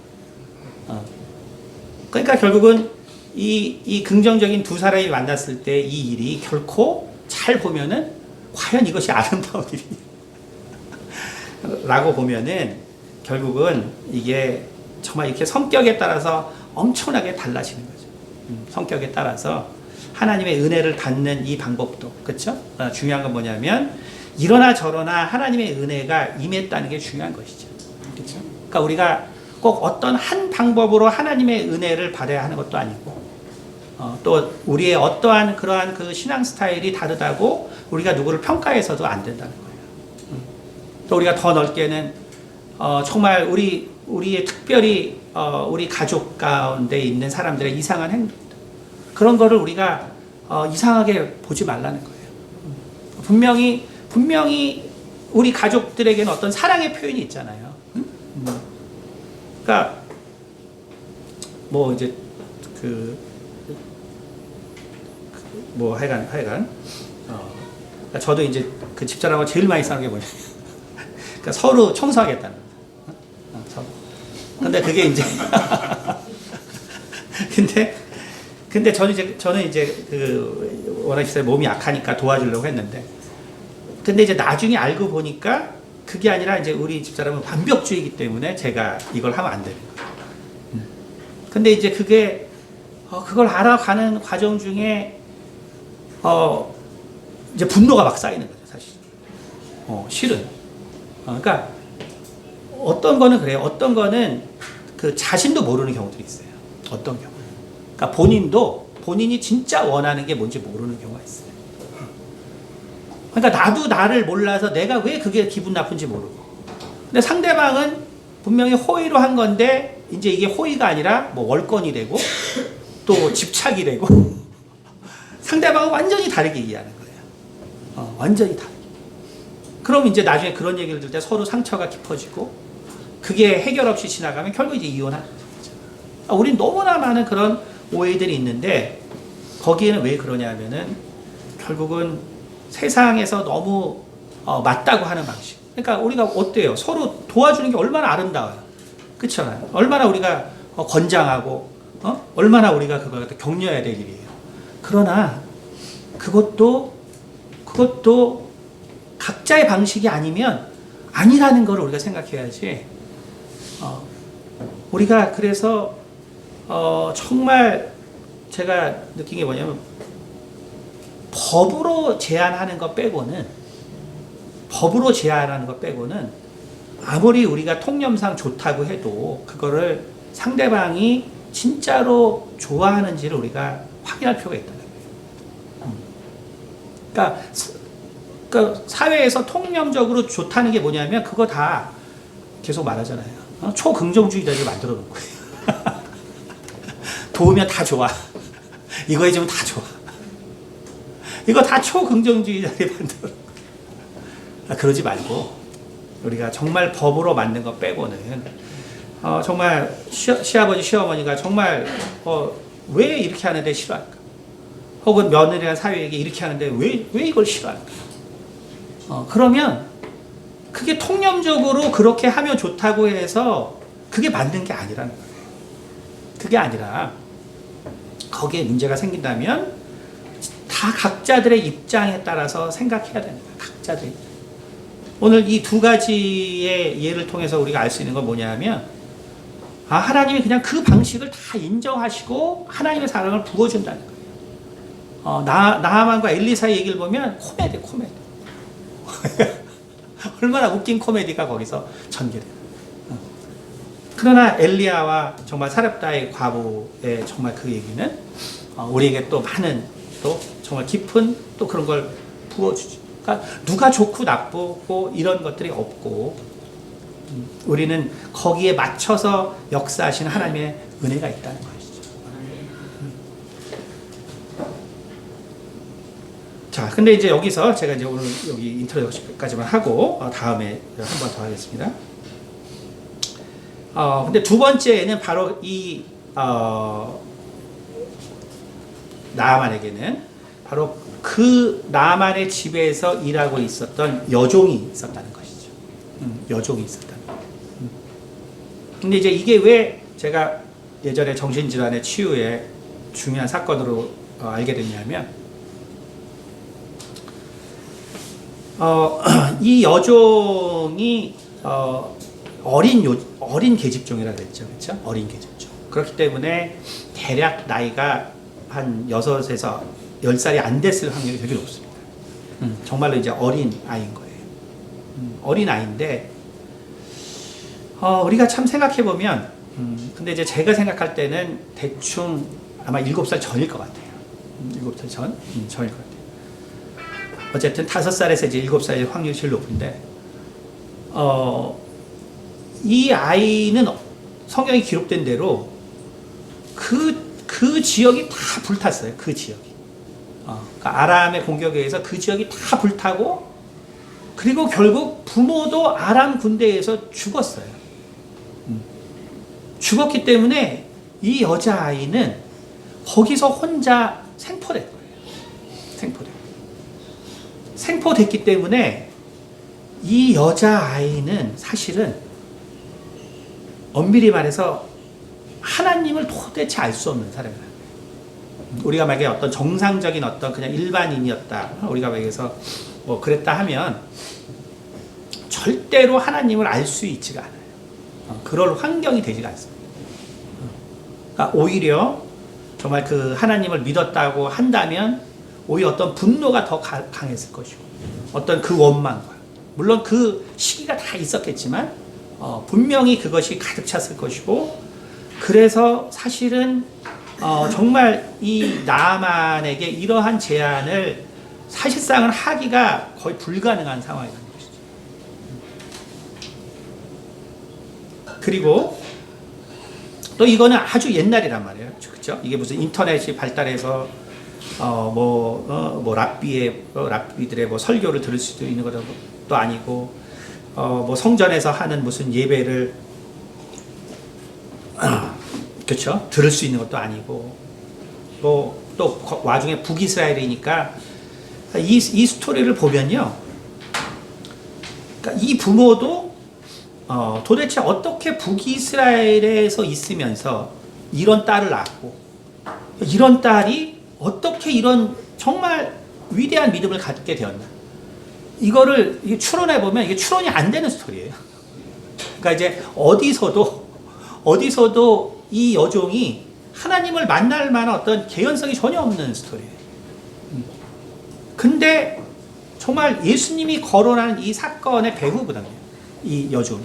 그러니까 결국은 이 긍정적인 두 사람이 만났을 때 이 일이 결코 잘 보면은 과연 이것이 아름다운 일이라고 보면은 결국은 이게 정말 이렇게 성격에 따라서 엄청나게 달라지는 거죠. 성격에 따라서 하나님의 은혜를 받는 이 방법도, 그렇죠? 중요한 건 뭐냐면 이러나 저러나 하나님의 은혜가 임했다는 게 중요한 것이죠. 그렇죠? 그러니까 우리가 꼭 어떤 한 방법으로 하나님의 은혜를 받아야 하는 것도 아니고, 또 우리의 어떠한 그러한 그 신앙 스타일이 다르다고 우리가 누구를 평가해서도 안 된다는 거예요. 또 우리가 더 넓게는 정말 우리의 특별히 우리 가족 가운데 있는 사람들의 이상한 행동, 그런 거를 우리가 이상하게 보지 말라는 거예요. 분명히 우리 가족들에게는 어떤 사랑의 표현이 있잖아요. 그러니까 뭐 이제 하여간 그러니까 저도 이제 그 집사람하고 제일 많이 싸우는 게 뭐냐면 그러니까 서로 청소하겠다는 거예요. 근데 그게 이제 근데 저는 이제 워낙 집사님 몸이 약하니까 도와주려고 했는데, 근데 이제 나중에 알고 보니까 그게 아니라 이제 우리 집사람은 완벽주의이기 때문에 제가 이걸 하면 안 되는 거예요. 근데 이제 그걸 알아가는 과정 중에 이제 분노가 막 쌓이는 거죠, 사실. 실은. 그러니까 어떤 거는 그래요. 어떤 거는 그 자신도 모르는 경우들이 있어요. 어떤 경우. 그러니까 본인이 진짜 원하는 게 뭔지 모르는 경우가 있어요. 그러니까 나도 나를 몰라서 내가 왜 그게 기분 나쁜지 모르고. 근데 상대방은 분명히 호의로 한 건데 이제 이게 호의가 아니라 뭐 월권이 되고 또 집착이 되고 상대방은 완전히 다르게 이해하는 거예요. 완전히 다르게. 그럼 이제 나중에 그런 얘기를 들 때 서로 상처가 깊어지고 그게 해결 없이 지나가면 결국 이제 이혼하는 거죠. 우린 너무나 많은 그런 오해들이 있는데 거기에는 왜 그러냐 하면은 결국은 세상에서 너무 맞다고 하는 방식. 그러니까 우리가 어때요? 서로 도와주는 게 얼마나 아름다워요. 그렇잖아요. 얼마나 우리가 권장하고 얼마나 우리가 그걸 격려해야 될 일이에요. 그러나 그것도 각자의 방식이 아니면 아니라는 걸 우리가 생각해야지. 우리가 그래서 정말 제가 느낀 게 뭐냐면 법으로 제한하는 것 빼고는 아무리 우리가 통념상 좋다고 해도 그거를 상대방이 진짜로 좋아하는지를 우리가 확인할 필요가 있다는 거예요. 그러니까 사회에서 통념적으로 좋다는 게 뭐냐면 그거 다 계속 말하잖아요. 초긍정주의자를 만들어 놓은 거예요. 도우면 다 좋아. 이거 해주면 다 좋아. 이거 다 초긍정주의자를 만들어 놓은 거예요. 그러지 말고 우리가 정말 법으로 만든 거 빼고는 정말 시아버지 시어머니가 정말 왜 이렇게 하는데 싫어할까? 혹은 며느리나 사위에게 이렇게 하는데 왜 이걸 싫어할까? 그러면 그게 통념적으로 그렇게 하면 좋다고 해서 그게 맞는 게 아니라는 거예요. 그게 아니라 거기에 문제가 생긴다면 다 각자들의 입장에 따라서 생각해야 되는 거예요. 각자들의. 오늘 이 두 가지의 예를 통해서 우리가 알 수 있는 건 뭐냐면 하나님이 그냥 그 방식을 다 인정하시고 하나님의 사랑을 부어준다는 거예요. 나하만과 엘리사의 얘기를 보면 코미디. 얼마나 웃긴 코미디가 거기서 전개돼요. 그러나 엘리야와 정말 사렙다의 과부의 정말 그 얘기는 우리에게 또 많은 또 정말 깊은 또 그런 걸 부어주죠. 그러니까 누가 좋고 나쁘고 이런 것들이 없고 우리는 거기에 맞춰서 역사하시는 하나님의 은혜가 있다는 것이죠. 자, 근데 이제 여기서 제가 이제 오늘 여기 인트로덕션까지만 하고 다음에 한 번 더 하겠습니다. 근데 두 번째는 바로 이 나아만에게는 바로 그 나아만의 집에서 일하고 있었던 여종이 있었다는 것이죠. 여종이 있었다는 거예요. 근데 이제 이게 왜 제가 예전에 정신질환의 치유에 중요한 사건으로 알게 됐냐면, 이 여종이 어린 계집종이라 그랬죠, 그렇죠? 어린 계집종. 그렇기 때문에 대략 나이가 한 6에서 10살이 안 됐을 확률이 되게 높습니다. 정말로 이제 어린 아이인 거예요. 어린 아이인데, 우리가 참 생각해 보면, 근데 이제 제가 생각할 때는 대충 아마 7살 전일 것 같아요. 7살 전일 것 같아요. 어쨌든 5살에서 이제 7살일 확률이 제일 높은데, 이 아이는 성경에 기록된 대로 그 지역이 다 불탔어요. 그 지역이. 그러니까 아람의 공격에 의해서 그 지역이 다 불타고, 그리고 결국 부모도 아람 군대에서 죽었어요. 죽었기 때문에 이 여자아이는 거기서 혼자 생포된 거예요. 생포됐기 때문에 이 여자아이는 사실은 엄밀히 말해서 하나님을 도대체 알 수 없는 사람이에요. 우리가 만약에 어떤 정상적인 어떤 그냥 일반인이었다, 우리가 만약에서 뭐 그랬다 하면 절대로 하나님을 알 수 있지가 않아요. 그럴 환경이 되지가 않습니다. 그러니까 오히려 정말 그 하나님을 믿었다고 한다면 오히려 어떤 분노가 더 강했을 것이고, 어떤 그 원망과, 물론 그 시기가 다 있었겠지만 분명히 그것이 가득 찼을 것이고, 그래서 사실은 정말 이 나아만에게 이러한 제안을 사실상은 하기가 거의 불가능한 상황이라는 것이죠. 그리고 또 이거는 아주 옛날이란 말이에요. 그렇죠? 이게 무슨 인터넷이 발달해서 랍비들의 뭐 설교를 들을 수도 있는 것도 아니고, 뭐 성전에서 하는 무슨 예배를 그렇죠? 들을 수 있는 것도 아니고, 뭐 또 와중에 북이스라엘이니까 이 스토리를 보면요, 그러니까 이 부모도 도대체 어떻게 북이스라엘에서 있으면서 이런 딸을 낳았고, 이런 딸이 어떻게 이런 정말 위대한 믿음을 갖게 되었나, 이거를 이게 추론해 보면 이게 추론이 안 되는 스토리예요. 그러니까 이제 어디서도 이 여종이 하나님을 만날 만한 어떤 개연성이 전혀 없는 스토리예요. 근데 정말 예수님이 거론하는 이 사건의 배후거든요, 이 여종이.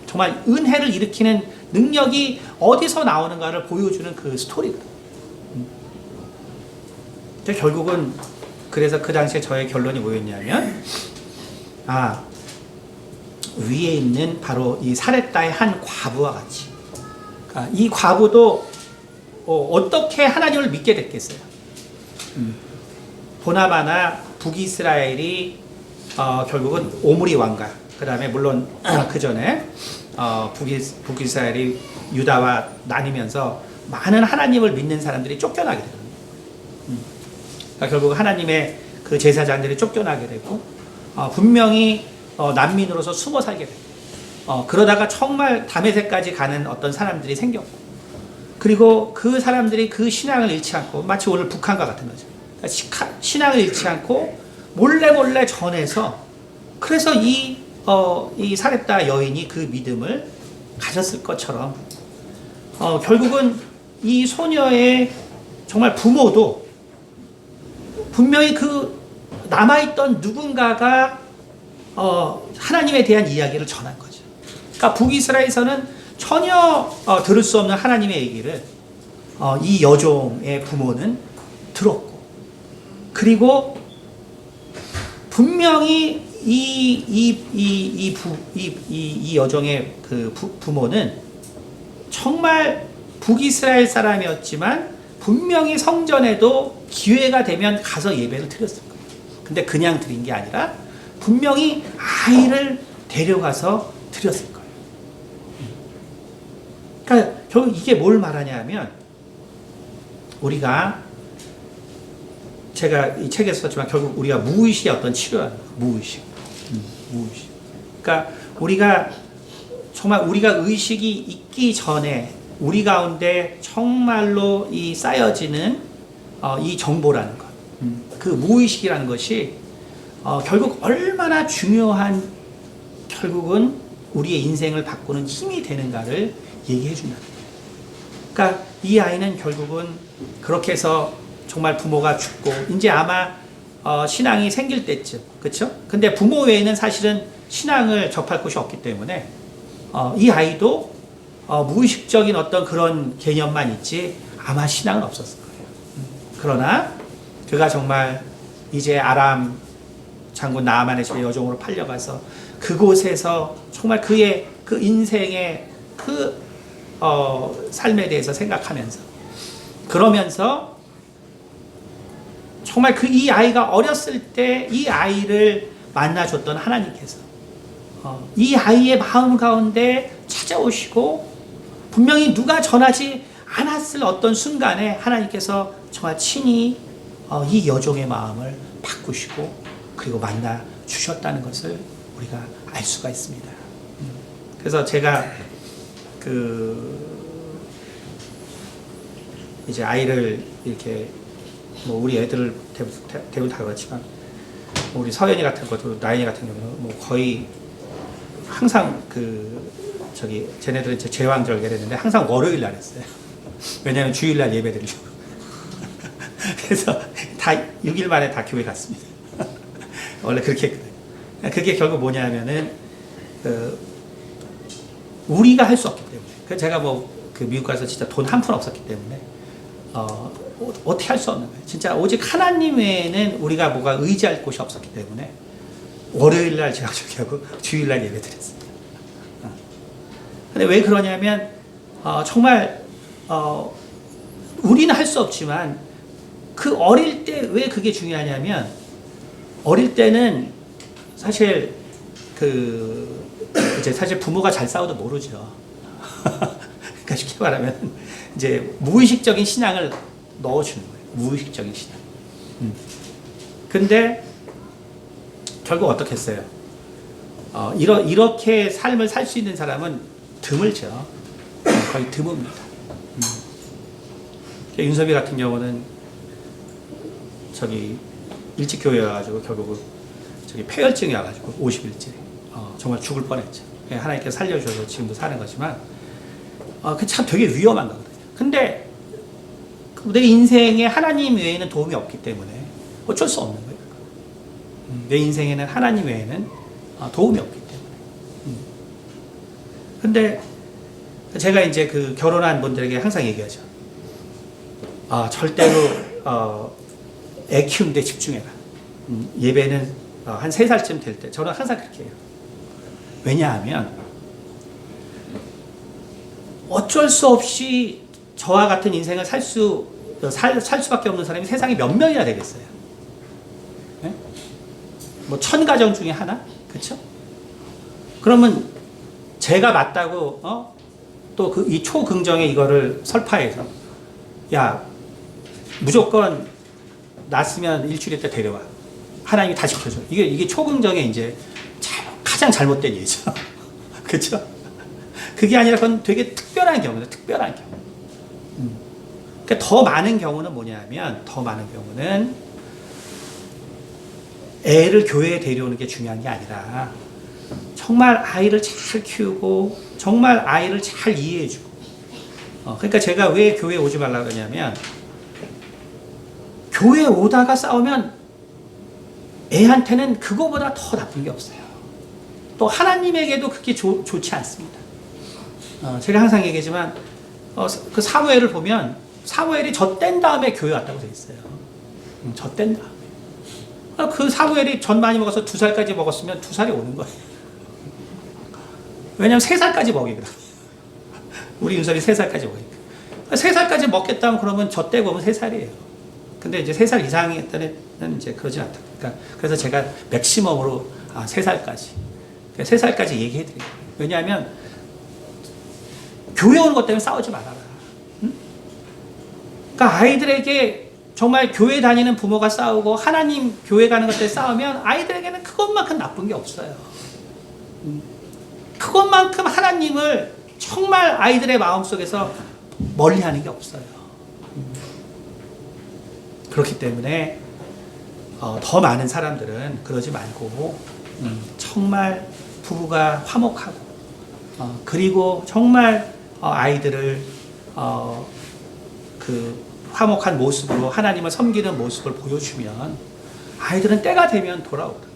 정말 은혜를 일으키는 능력이 어디서 나오는가를 보여주는 그 스토리거든요. 결국은 그래서 그 당시에 저의 결론이 뭐였냐면, 위에 있는 바로 이 사렙다의 한 과부와 같이, 그러니까 이 과부도 어떻게 하나님을 믿게 됐겠어요. 보나마나 북이스라엘이 결국은 오므리 왕가, 그 다음에 물론 그 전에 북이스라엘이 유다와 나뉘면서 많은 하나님을 믿는 사람들이 쫓겨나게 되거든요. 그러니까 결국 하나님의 그 제사장들이 쫓겨나게 되고, 분명히 난민으로서 숨어 살게 되고, 그러다가 정말 다메섹까지 가는 어떤 사람들이 생겼고, 그리고 그 사람들이 그 신앙을 잃지 않고, 마치 오늘 북한과 같은 거죠. 그러니까 신앙을 잃지 않고 몰래 전해서, 그래서 이 사렙다 여인이 그 믿음을 가졌을 것처럼, 결국은 이 소녀의 정말 부모도 분명히 그 남아있던 누군가가 하나님에 대한 이야기를 전한 거죠. 그러니까 북이스라엘에서는 전혀 들을 수 없는 하나님의 얘기를 이 여종의 부모는 들었고, 그리고 분명히 이 여종의 그 부모는 정말 북이스라엘 사람이었지만 분명히 성전에도 기회가 되면 가서 예배를 드렸을 거예요. 근데 그냥 드린 게 아니라 분명히 아이를 데려가서 드렸을 거예요. 그러니까 결국 이게 뭘 말하냐면, 우리가, 제가 이 책에서 썼지만 결국 우리가 무의식의 어떤 치료야. 무의식. 그러니까 우리가 정말 우리가 의식이 있기 전에 우리 가운데 정말로 이 쌓여지는 이 정보라는 것, 그 무의식이라는 것이 결국 얼마나 중요한, 결국은 우리의 인생을 바꾸는 힘이 되는가를 얘기해 준다. 그러니까 이 아이는 결국은 그렇게 해서 정말 부모가 죽고 이제 아마 신앙이 생길 때쯤, 그렇죠? 근데 부모 외에는 사실은 신앙을 접할 곳이 없기 때문에 이 아이도 무의식적인 어떤 그런 개념만 있지 아마 신앙은 없었을 거예요. 그러나 그가 정말 이제 아람 장군 나아만의 집에 여종으로 팔려가서 그곳에서 정말 그의 그 인생의 그 삶에 대해서 생각하면서, 그러면서 정말 이 아이가 어렸을 때 이 아이를 만나줬던 하나님께서 이 아이의 마음 가운데 찾아오시고 분명히 누가 전하지 않았을 어떤 순간에 하나님께서 정말 친히 이 여종의 마음을 바꾸시고 그리고 만나 주셨다는 것을 우리가 알 수가 있습니다. 그래서 제가 이제 아이를 이렇게 우리 애들을 대부분 다 그렇지만 우리 서연이 같은 것도, 나연이 같은 경우는 거의 항상 쟤네들은 이제 제왕절개를 했는데 항상 월요일 날 했어요. 왜냐하면 주일 날 예배 드리려고. 그래서 다 6일 만에 다 교회 갔습니다. 원래 그렇게 했거든요. 그게 결국 뭐냐면은 우리가 할 수 없기 때문에. 그래서 제가 미국 가서 진짜 돈 한 푼 없었기 때문에 어떻게 할 수 없는 거예요. 진짜 오직 하나님 외에는 우리가 뭐가 의지할 곳이 없었기 때문에 월요일 날 제가 저기 하고 주일 날 예배 드렸습니다. 근데 왜 그러냐면 정말 우리는 할 수 없지만 그 어릴 때 왜 그게 중요하냐면, 어릴 때는 사실 이제 사실 부모가 잘 싸워도 모르죠. 그러니까 쉽게 말하면 이제 무의식적인 신앙을 넣어주는 거예요. 무의식적인 신앙. 근데 결국 어떻게 했어요? 이렇게 삶을 살 수 있는 사람은 드물죠. 거의 드뭅니다. 윤섭이 같은 경우는 일찍 교회 와가지고 결국은 폐혈증이 와가지고 50일째 정말 죽을 뻔했죠. 하나님께서 살려주셔서 지금도 사는 거지만 그 참 되게 위험한 거거든요. 근데 내 인생에 하나님 외에는 도움이 없기 때문에 어쩔 수 없는 거예요. 내 인생에는 하나님 외에는 도움이 없기 때문에. 근데 제가 이제 결혼한 분들에게 항상 얘기하죠. 절대로 애 키우는데 집중해라. 예배는 한 3살쯤 될 때, 저는 항상 그렇게 해요. 왜냐하면 어쩔 수 없이 저와 같은 인생을 살 수밖에 없는 사람이 세상에 몇 명이나 되겠어요. 네? 1000가정 중에 하나? 그쵸? 그러면 제가 맞다고 또 이 초긍정의 이거를 설파해서, 야 무조건 낳았으면 일주일 때 데려와, 하나님이 다 지켜줘. 이게 초긍정의 이제 가장 잘못된 예죠. 그렇죠? 그게 아니라 그건 되게 특별한 경우다. 특별한 경우. 그러니까 더 많은 경우는 뭐냐면, 더 많은 경우는 애를 교회에 데려오는 게 중요한 게 아니라 정말 아이를 잘 키우고 정말 아이를 잘 이해해주고. 그러니까 제가 왜 교회에 오지 말라고 그러냐면, 교회에 오다가 싸우면 애한테는 그거보다 더 나쁜 게 없어요. 또 하나님에게도 그게 좋지 않습니다. 제가 항상 얘기하지만 그 사무엘을 보면 사무엘이 젖뗀 다음에 교회 왔다고 돼 있어요. 젖뗀 다음에. 그 사무엘이 젖 많이 먹어서 2살까지 먹었으면 2살이 오는 거예요. 왜냐면 3살까지 먹이거든. 우리 윤석이 3살까지 먹으니까. 3살까지 먹겠다면 그러면 젖대고 오면 3살이에요. 근데 이제 3살 이상일 때는 이제 그러진 않다. 그래서 제가 맥시멈으로 3살까지. 3살까지 얘기해 드려요. 왜냐하면 교회 오는 것 때문에 싸우지 말아라. 응? 그러니까 아이들에게 정말 교회 다니는 부모가 싸우고 하나님 교회 가는 것 때문에 싸우면 아이들에게는 그것만큼 나쁜 게 없어요. 그것만큼 하나님을 정말 아이들의 마음속에서 멀리하는 게 없어요. 그렇기 때문에 더 많은 사람들은 그러지 말고 정말 부부가 화목하고 그리고 정말 아이들을 그 화목한 모습으로 하나님을 섬기는 모습을 보여주면 아이들은 때가 되면 돌아오다.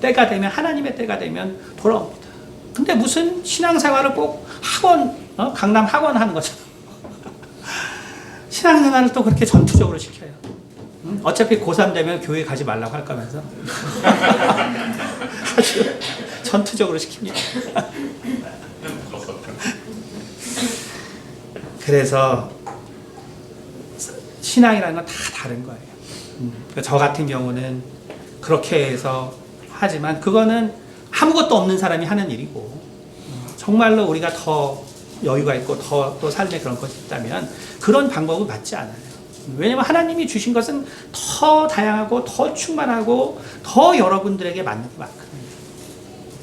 때가 되면 하나님의 때가 되면 돌아옵니다. 근데 무슨 신앙생활을 꼭 학원, 강남 학원 하는 것처럼 신앙생활을 또 그렇게 전투적으로 시켜요. 어차피 고3 되면 교회 가지 말라고 할 거면서 사실 전투적으로 시킵니다. 그래서 신앙이라는 건 다 다른 거예요. 저 같은 경우는 그렇게 해서 하지만 그거는 아무것도 없는 사람이 하는 일이고 정말로 우리가 더 여유가 있고 더 또 삶에 그런 것이 있다면 그런 방법은 맞지 않아요. 왜냐하면 하나님이 주신 것은 더 다양하고 더 충만하고 더 여러분들에게 맞는 게 많거든요.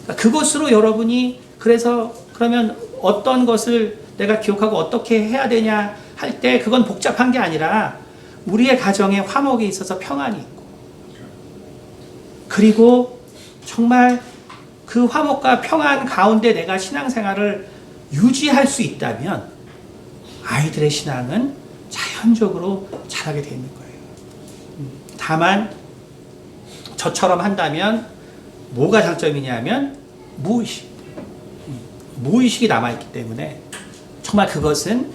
그러니까 그것으로 여러분이 그래서 그러면 어떤 것을 내가 기억하고 어떻게 해야 되냐 할 때 그건 복잡한 게 아니라 우리의 가정에 화목이 있어서 평안이 있고 그리고 정말 그 화목과 평안 가운데 내가 신앙생활을 유지할 수 있다면 아이들의 신앙은 자연적으로 자라게 되는 거예요. 다만 저처럼 한다면 뭐가 장점이냐면 무의식이 남아있기 때문에 정말 그것은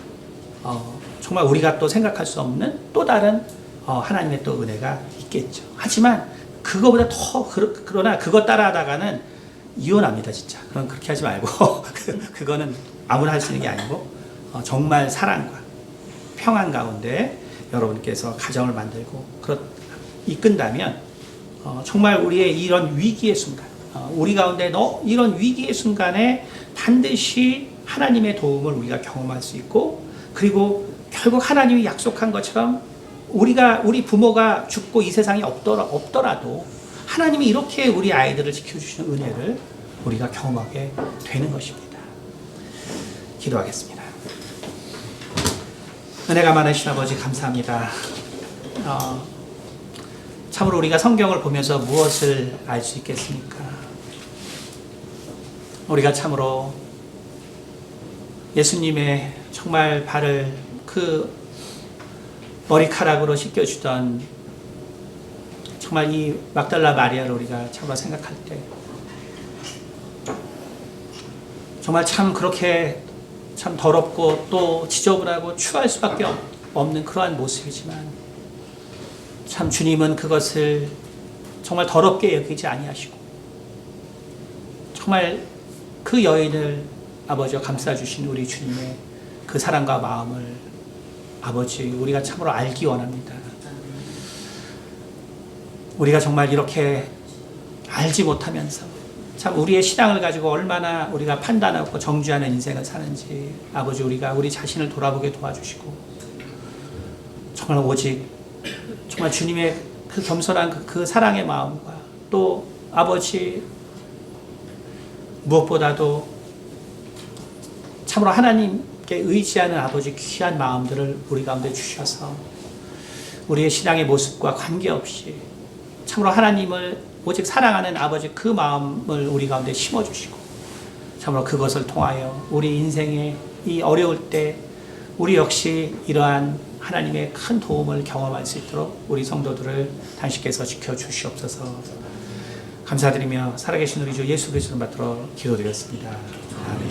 정말 우리가 또 생각할 수 없는 또 다른 하나님의 또 은혜가 있겠죠. 하지만 그거보다 더 그러나 그것 따라 하다가는 이혼합니다. 진짜. 그럼 그렇게 하지 말고 그거는 아무나 할 수 있는 게 아니고 정말 사랑과 평안 가운데 여러분께서 가정을 만들고 이끈다면 정말 우리의 이런 위기의 순간 우리 가운데 이런 위기의 순간에 반드시 하나님의 도움을 우리가 경험할 수 있고 그리고 결국 하나님이 약속한 것처럼 우리 부모가 죽고 이 세상에 없더라도 하나님이 이렇게 우리 아이들을 지켜주시는 은혜를 우리가 경험하게 되는 것입니다. 기도하겠습니다. 은혜가 많으신 아버지 감사합니다. 참으로 우리가 성경을 보면서 무엇을 알 수 있겠습니까? 우리가 참으로 예수님의 정말 발을 그 머리카락으로 씻겨주던 정말 이 막달라 마리아를 우리가 참으로 생각할 때 정말 참 그렇게 참 더럽고 또 지저분하고 추할 수밖에 없는 그러한 모습이지만 참 주님은 그것을 정말 더럽게 여기지 아니하시고 정말 그 여인을 아버지와 감싸주신 우리 주님의 그 사랑과 마음을 아버지 우리가 참으로 알기 원합니다. 우리가 정말 이렇게 알지 못하면서 참 우리의 신앙을 가지고 얼마나 우리가 판단하고 정죄하는 인생을 사는지 아버지 우리가 우리 자신을 돌아보게 도와주시고 정말 오직 정말 주님의 그 겸손한 그 사랑의 마음과 또 아버지 무엇보다도 참으로 하나님께 의지하는 아버지 귀한 마음들을 우리 가운데 주셔서 우리의 신앙의 모습과 관계없이 참으로 하나님을 오직 사랑하는 아버지 그 마음을 우리 가운데 심어주시고 참으로 그것을 통하여 우리 인생의 이 어려울 때 우리 역시 이러한 하나님의 큰 도움을 경험할 수 있도록 우리 성도들을 당신께서 지켜주시옵소서. 감사드리며 살아계신 우리 주 예수 그리스도를 받들어 기도드렸습니다. 아멘.